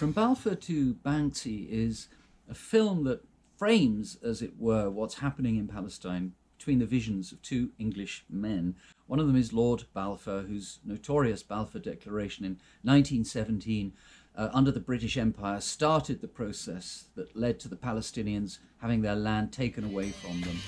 From Balfour to Banksy is a film that frames, as it were, what's happening in Palestine between the visions of two English men. One of them is Lord Balfour, whose notorious Balfour Declaration in 1917 under the British Empire started the process that led to the Palestinians having their land taken away from them.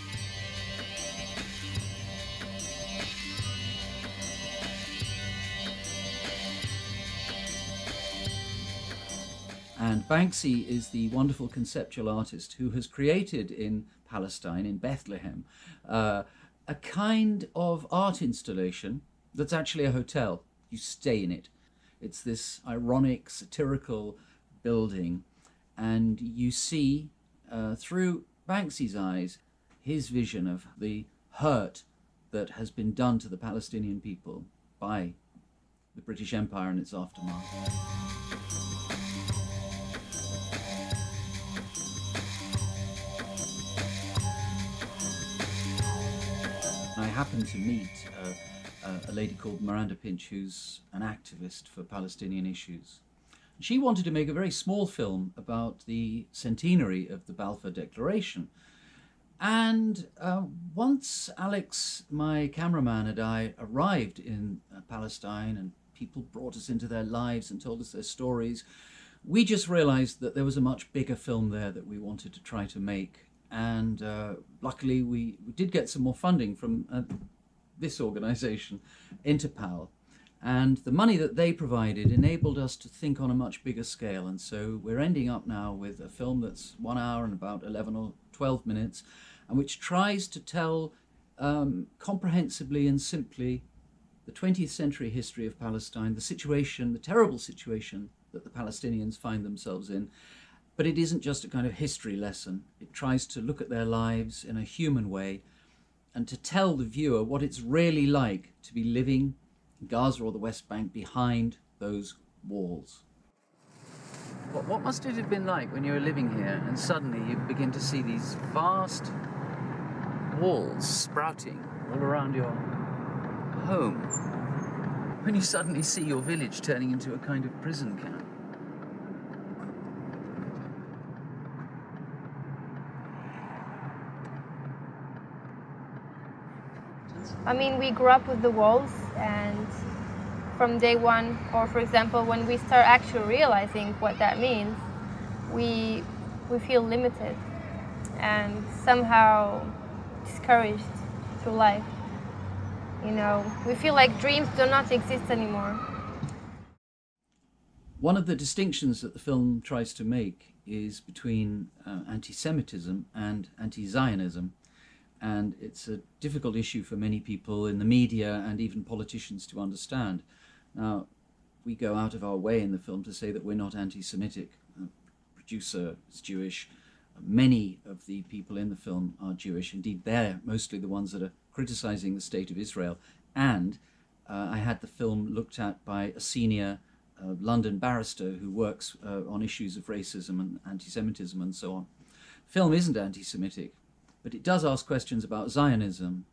And Banksy is the wonderful conceptual artist who has created in Palestine, in Bethlehem, a kind of art installation that's actually a hotel. You stay in it. It's this ironic, satirical building, and you see through Banksy's eyes his vision of the hurt that has been done to the Palestinian people by the British Empire and its aftermath. I happened to meet a lady called Miranda Pinch, who's an activist for Palestinian issues. She wanted to make a very small film about the centenary of the Balfour Declaration. And once Alex, my cameraman, and I arrived in Palestine and people brought us into their lives and told us their stories, we just realized that there was a much bigger film there that we wanted to try to make. And luckily we did get some more funding from this organization, Interpal, and the money that they provided enabled us to think on a much bigger scale. And so we're ending up now with a film that's 1 hour and about 11 or 12 minutes, and which tries to tell comprehensively and simply the 20th century history of Palestine, the situation, the terrible situation that the Palestinians find themselves in. But it isn't just a kind of history lesson. It tries to look at their lives in a human way and to tell the viewer what it's really like to be living in Gaza or the West Bank behind those walls. What must it have been like when you were living here and suddenly you begin to see these vast walls sprouting all around your home? When you suddenly see your village turning into a kind of prison camp? I mean, we grew up with the walls, and from day one, or for example, when we start actually realizing what that means, we feel limited and somehow discouraged through life. You know, we feel like dreams do not exist anymore. One of the distinctions that the film tries to make is between anti-Semitism and anti-Zionism. And it's a difficult issue for many people in the media and even politicians to understand. Now, we go out of our way in the film to say that we're not anti-Semitic. The producer is Jewish. Many of the people in the film are Jewish. Indeed, they're mostly the ones that are criticizing the state of Israel. And I had the film looked at by a senior London barrister who works on issues of racism and anti-Semitism and so on. The film isn't anti-Semitic, but it does ask questions about Zionism.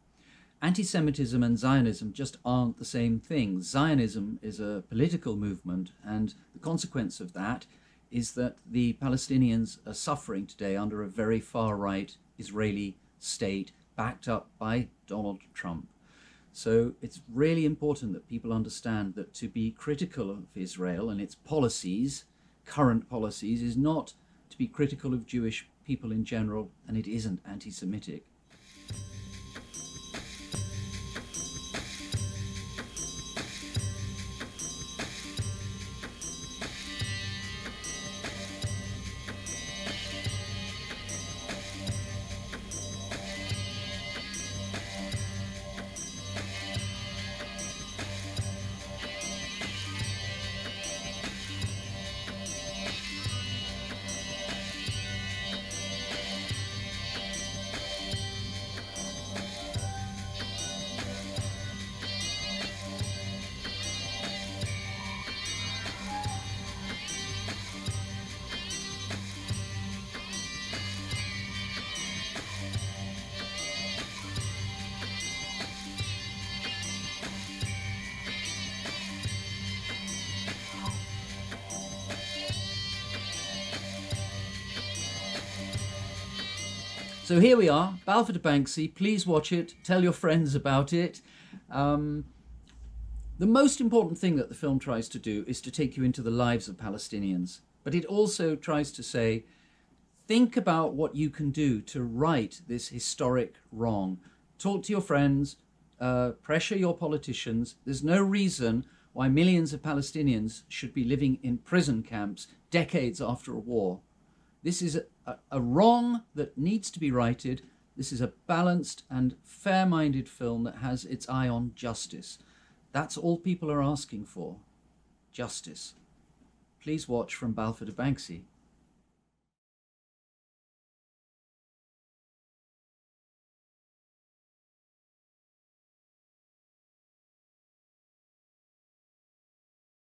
Anti-Semitism and Zionism just aren't the same thing. Zionism is a political movement, and the consequence of that is that the Palestinians are suffering today under a very far-right Israeli state backed up by Donald Trump. So it's really important that people understand that to be critical of Israel and its policies, current policies, is not to be critical of Jewish people in general, and it isn't anti-Semitic. So here we are, Balfour to Banksy. Please watch it. Tell your friends about it. The most important thing that the film tries to do is to take you into the lives of Palestinians. But it also tries to say, think about what you can do to right this historic wrong. Talk to your friends, pressure your politicians. There's no reason why millions of Palestinians should be living in prison camps decades after a war. This is a wrong that needs to be righted. This is a balanced and fair-minded film that has its eye on justice. That's all people are asking for. Justice. Please watch From Balfour to Banksy.